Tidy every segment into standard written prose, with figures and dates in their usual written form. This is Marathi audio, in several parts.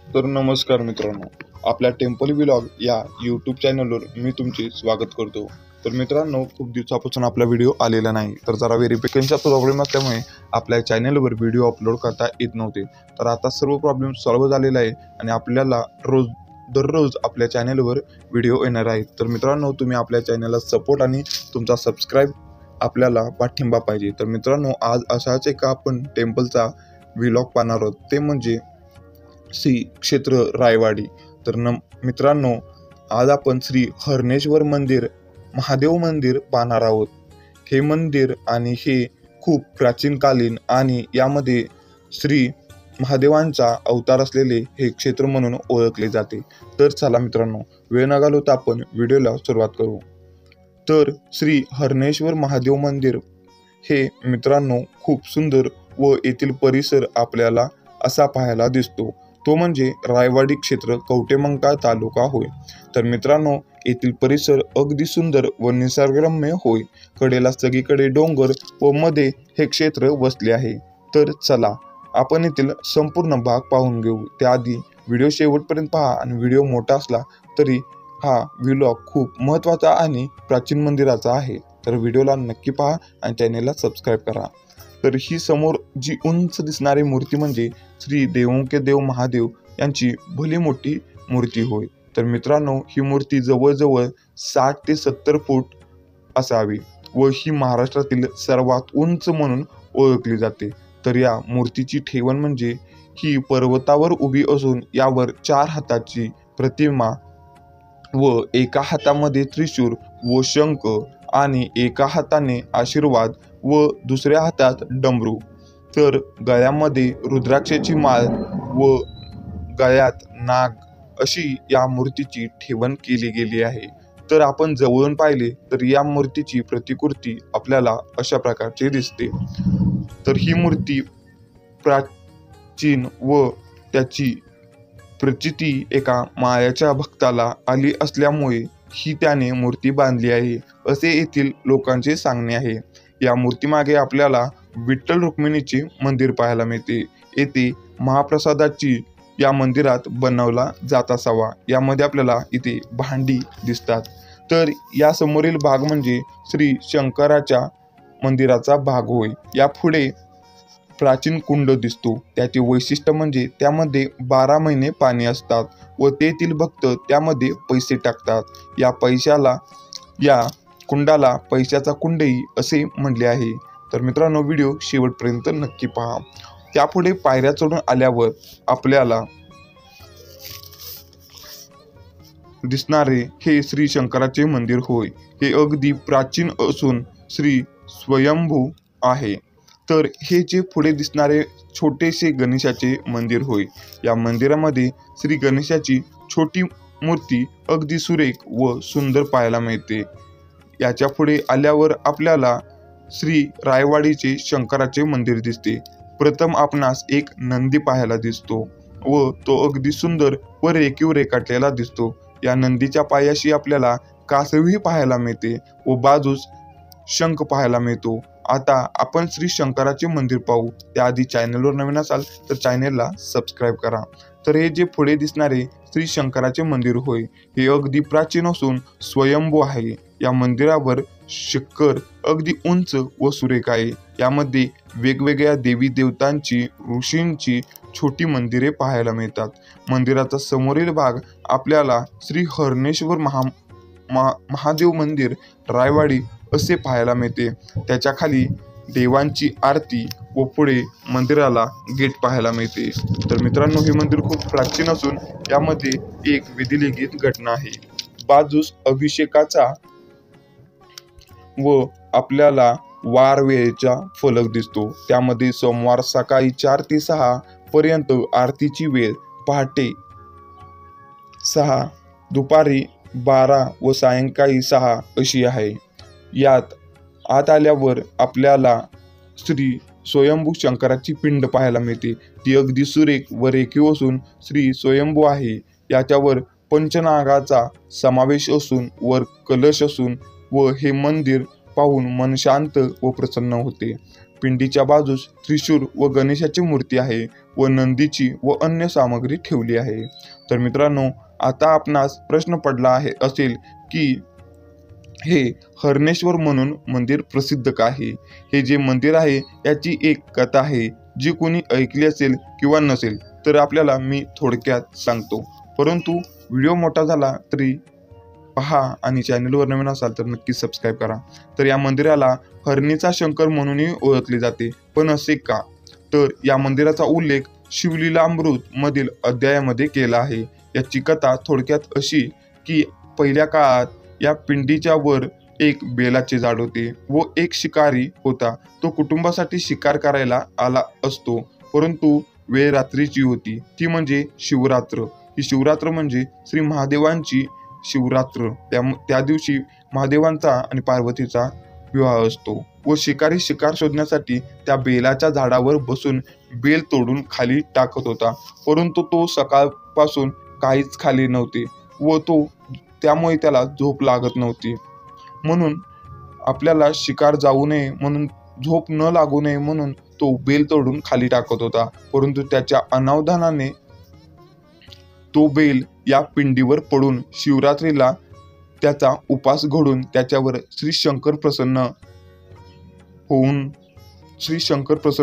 तर नमस्कार मित्रांनो, आपल्या टेम्पल व्लॉग या यूट्यूब चॅनलवर मी तुमचे स्वागत करतो। तर मित्रांनो, खूप दिवसापासून आपला व्हिडिओ आलेला नाही, तर जरा व्हेरिफिकेशनचा प्रॉब्लेम असल्यामुळे आपल्या चॅनलवर व्हिडिओ अपलोड करता येत नव्हते। तर आता सर्व प्रॉब्लेम सॉल्व्ह झालेला आहे आणि आपल्याला दररोज आपल्या चॅनलवर व्हिडिओ येणार आहेत। तर मित्रांनो, तुम्ही आपल्या चॅनलला सपोर्ट आणि तुमचा सबस्क्राईब आपल्याला पाठिंबा पाहिजे। तर मित्रांनो, आज अशाच एका आपण टेम्पलचा व्लॉग पाहणार आहोत, ते म्हणजे श्री क्षेत्र रायवाडी। तर मित्रांनो, आज आपण श्री हरणेश्वर मंदिर महादेव मंदिर पाहणार आहोत। हे मंदिर आणि हे खूप प्राचीनकालीन आणि यामध्ये श्री महादेवांचा अवतार असलेले हे क्षेत्र म्हणून ओळखले जाते। तर चला मित्रांनो, वेळ न घालवता आपण व्हिडिओला सुरुवात करू। तर श्री हरणेश्वर महादेव मंदिर हे मित्रांनो खूप सुंदर व येथील परिसर आपल्याला असा पाहायला दिसतो, तो म्हणजे रायवाडी क्षेत्र, कवठेमहांकाळ तालुका होय। तर मित्रांनो, येथील परिसर अगदी सुंदर व निसर्गरम्य होय। कडेला सगळीकडे डोंगर व मध्ये हे क्षेत्र वसले आहे। तर चला आपण येथील संपूर्ण भाग पाहून घेऊ। त्याआधी व्हिडिओ शेवटपर्यंत पहा आणि व्हिडिओ मोठा असला तरी हा व्लॉग खूप महत्त्वाचा आणि प्राचीन मंदिराचा आहे। तर व्हिडिओला नक्की पहा आणि चॅनेलला सबस्क्राईब करा। तर ही समोर जी उंच दिसणारी मूर्ती म्हणजे श्री देवोंके देव महादेव यांची भली मोठी मूर्ती होय। तर मित्रांनो, ही मूर्ती जवळजवळ 60 ते 70 फूट असावी व ही महाराष्ट्रातील सर्वात उंच म्हणून ओळखली जाते। तर या मूर्तीची ठेवण म्हणजे ही पर्वतावर उभी असून यावर 4 हाताची प्रतिमा व एका हातामध्ये त्रिशूळ व शंख आणि एका हाताने आशीर्वाद व दुसऱ्या हातात डमरू, तर गळ्यामध्ये रुद्राक्षाची माळ व गळ्यात नाग अशी या मूर्तीची ठेवण केली गेली आहे। तर आपण जवळून पाहिले तर या मूर्तीची प्रतिकृती आपल्याला अशा प्रकारची दिसते। तर ही मूर्ती प्राचीन व त्याची प्रचिती एका मायाच्या भक्ताला आली असल्यामुळे ही त्याने मूर्ती बांधली आहे, असे येथील लोकांचे सांगणे आहे। या मूर्तीमागे आपल्याला विठ्ठल रुक्मिणीचे मंदिर पाहायला मिळते। येथे महाप्रसादाची या मंदिरात बनवला जात असावा। यामध्ये आपल्याला इथे भांडी दिसतात। तर या समोरील भाग म्हणजे श्री शंकराच्या मंदिराचा भाग होय। या पुढे प्राचीन कुंड दिसतो। त्याचे वैशिष्ट्य म्हणजे त्यामध्ये 12 महिने पाणी असतात व तेथील भक्त त्यामध्ये पैसे टाकतात। या कुंडाला पैशाचा कुंडही असे म्हणले आहे। तर मित्रांनो, व्हिडिओ शेवटपर्यंत नक्की पहा। त्यापुढे पायऱ्या चढून आल्यावर आपल्याला दिसणारे हे श्री शंकराचे मंदिर होय। हे अगदी प्राचीन असून श्री स्वयंभू आहे। तर हे जे पुढे दिसणारे छोटेसे गणेशाचे मंदिर होय। या मंदिरामध्ये श्री गणेशाची छोटी मूर्ती अगदी सुरेख व सुंदर पाहायला मिळते। याच्या पुढे आल्यावर आपल्याला श्री रायवाडीचे शंकराचे मंदिर दिसते। प्रथम आपणास एक नंदी पाहायला दिसतो व तो अगदी सुंदर व रेखीव रेखाटलेला दिसतो। या नंदीच्या पायाशी आपल्याला कासवी पाहायला मिळते व बाजूस शंख पाहायला मिळतो। आता आपण श्री शंकराचे मंदिर पाहू। त्याआधी चॅनलवर नवीन असाल तर चॅनलला सबस्क्राईब करा। तर हे जे पुढे दिसणारे श्री शंकराचे मंदिर होय, हे अगदी प्राचीन असून स्वयंभू आहे। या मंदिरावर शिखर अगदी उंच व सुरेख आहे। यामध्ये वेगवेगळ्या देवी देवतांची, ऋषींची छोटी मंदिरे पाहायला मिळतात। मंदिराचा समोरील भाग आपल्याला श्री हरणेश्वर महादेव मंदिर रायवाडी असे पाहायला मिळते। त्याच्या खाली देवांची आरती व पुढे मंदिराला गेट पाहायला मिळते। तर मित्रांनो, हे मंदिर खूप प्राचीन असून यामध्ये एक विधिलिखित घटना आहे। बाजूस अभिषेकाचा व आपल्याला वार वेळेचा फलक दिसतो। त्यामध्ये सोमवार सकाळी 4 ते 6 पर्यंत आरतीची वेळ, पहाटे 6, दुपारी 12 व सायंकाळी 6 अशी आहे। यात आत आल्यावर आपल्याला श्री स्वयंभू शंकराची पिंड पाहायला मिळते। ती अगदी सुरेख व रेखीव असून श्री स्वयंभू आहे। याच्यावर पंचनागाचा समावेश असून वर कलश असून व हे मंदिर पाहून मन शांत व प्रसन्न होते। पिंडीच्या बाजूस त्रिशूळ व गणेशाची मूर्ती आहे व नंदीची व अन्य सामग्री ठेवली आहे। तर मित्रांनो, आता आपणास प्रश्न पडला असेल की हे हरणेश्वर म्हणून मंदिर प्रसिद्ध का आहे? हे जे मंदिर आहे याची एक कथा आहे, जी कोणी ऐकली असेल किंवा नसेल तर आपल्याला मी थोडक्यात सांगतो, परंतु व्हिडिओ मोठा झाला तरी पहा आणि चॅनलवर नवीन असाल तर नक्की सबस्क्राईब करा। तर या मंदिराला हरणीचा शंकर म्हणूनही ओळखले जाते, पण असे का? तर या मंदिराचा उल्लेख शिवलीलामृत मधील अध्यायामध्ये केला आहे। याची कथा थोडक्यात अशी की पहिल्या काळात या पिंडीच्या वर एक बेलाचे झाड होते व एक शिकारी होता। तो कुटुंबासाठी शिकार करायला आला असतो, परंतु वेळ रात्रीची होती, ती म्हणजे शिवरात्र। ही शिवरात्र म्हणजे श्री महादेवांची शिवरात्र। त्या दिवशी महादेवांचा आणि पार्वतीचा विवाह असतो व शिकारी शिकार शोधण्यासाठी त्या बेलाच्या झाडावर बसून बेल तोडून खाली टाकत होता, परंतु तो सकाळपासून काहीच खाल्ले नव्हते व त्यामुळे त्याला झोप लागत नव्हती। म्हणून आपल्याला शिकार जाऊ नये म्हणून, झोप न लागू नये म्हणून तो बेल तोडून खाली टाकत होता, परंतु त्याच्या अनावधानाने तो बेल या पिंडीवर पडून शिवरात्रीला त्याचा उपास घडून त्याच्यावर श्री शंकर प्रसन्न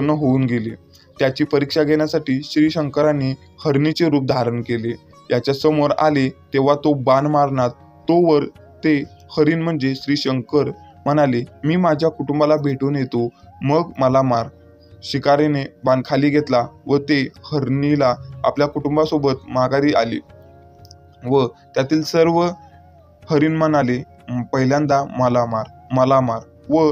होऊन गेले। त्याची परीक्षा घेण्यासाठी श्री शंकरांनी हरणीचे रूप धारण केले। याच्या समोर आले तेव्हा तो बाण मारणार, तोवर ते हरिण म्हणजे श्री शंकर म्हणाले, मी माझ्या कुटुंबाला भेटून येतो, मग मला मार। शिकारीने बाण खाली घेतला व ते हरणीला आपल्या कुटुंबासोबत माघारी आले व त्यातील सर्व हरिण म्हणाले, पहिल्यांदा मला मार व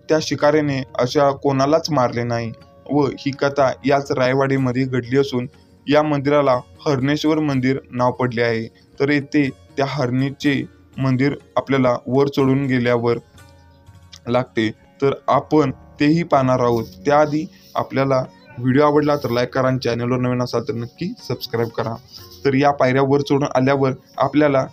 त्या शिकारीने अशा कोणालाच मारले नाही। व ही कथा याच रायवाडीमध्ये घडली असून या मंदिराला हरणेश्वर मंदिर नाव पडले आहे। तर येथे त्या हरणीचे मंदिर आपल्याला वर चढून गेल्यावर लागते, तर आपण तेही पाहणार आहोत। त्याआधी आपल्याला व्हिडिओ आवडला तर लाईक करा आणि चॅनलवर नवीन असाल तर नक्की सबस्क्राईब करा। तर या पायऱ्या वर चढून आल्यावर आपल्याला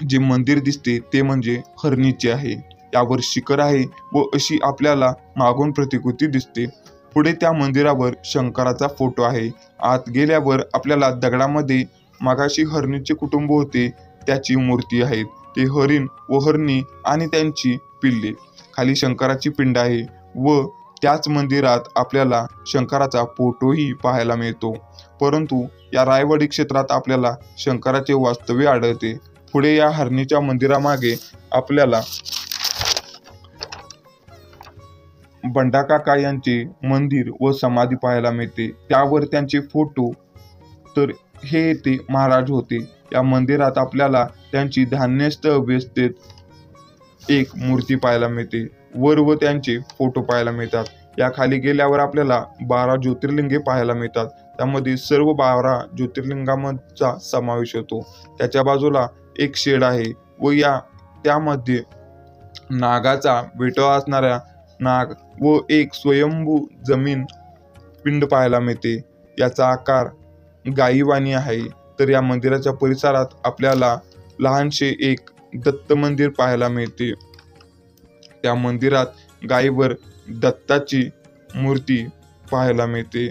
जे मंदिर दिसते ते म्हणजे हरणीचे आहे। यावर शिखर आहे व अशी आपल्याला मागून प्रतिकृती दिसते। पुढे त्या मंदिरावर शंकराचा फोटो आहे। आत गेल्यावर आपल्याला दगडामध्ये मागाशी हरणीचे कुटुंब होते त्याची मूर्ती आहे। ते हरिण व हरणी आणि त्यांची पिल्ले। खाली शंकराची पिंड आहे व त्याच मंदिरात आपल्याला शंकराचा फोटोही पाहायला मिळतो, परंतु या रायवाडी क्षेत्रात आपल्याला शंकराचे वास्तव्य आढळते। पुढे या हरणीच्या मंदिरामागे आपल्याला बंडाकाका यांचे मंदिर व समाधी पाहायला मिळते, त्यावर त्यांचे फोटो। तर हे ते महाराज होते। या मंदिरात आपल्याला त्यांची धान्यस्थ अवस्थेत एक मूर्ती पाहायला मिळते, व त्यांचे फोटो पाहायला मिळतात। या खाली गेल्यावर आपल्याला 12 ज्योतिर्लिंगे पाहायला मिळतात, त्यामध्ये सर्व 12 ज्योतिर्लिंगांचा समावेश होतो। त्याच्या बाजूला एक शेड आहे व त्यामध्ये नागाचा बेटवा असणाऱ्या नाग व एक स्वयंभू जमीन पिंड पाहायला मिळते। याचा आकार गाईवाणी आहे। तर या मंदिराच्या परिसरात आपल्याला लहानशे एक दत्त मंदिर पाहायला मिळते। त्या मंदिरात गायीवर दत्ताची मूर्ती पाहायला मिळते।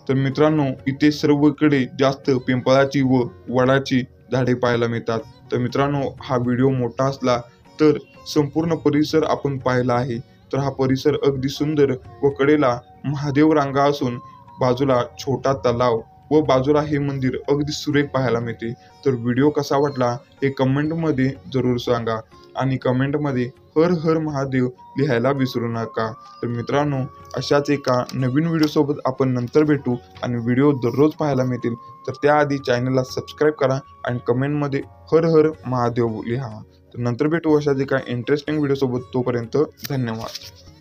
तर मित्रांनो, इथे सर्वकडे जास्त पिंपळाची व वडाची झाडे पाहायला मिळतात। तर मित्रांनो, हा व्हिडिओ मोठा असला तर संपूर्ण परिसर आपण पाहिला आहे। तर हा परिसर अगदी सुंदर व कडेला महादेव रांगा असून बाजूला छोटा तलाव व बाजूला हे मंदिर अगदी सुरेख पाहायला मिळते। तर व्हिडिओ कसा वाटला हे कमेंटमध्ये जरूर सांगा आणि कमेंटमध्ये हर हर महादेव लिहायला विसरू नका। तर मित्रांनो, अशाच एका नवीन व्हिडिओ सोबत आपण नंतर भेटू आणि व्हिडिओ दररोज पाहायला मिळतील। तर त्याआधी चॅनलला सबस्क्राईब करा आणि कमेंटमध्ये हर हर महादेव लिहा। तर नंतर भेटू अशाच एका इंटरेस्टिंग व्हिडिओ सोबत। तोपर्यंत धन्यवाद।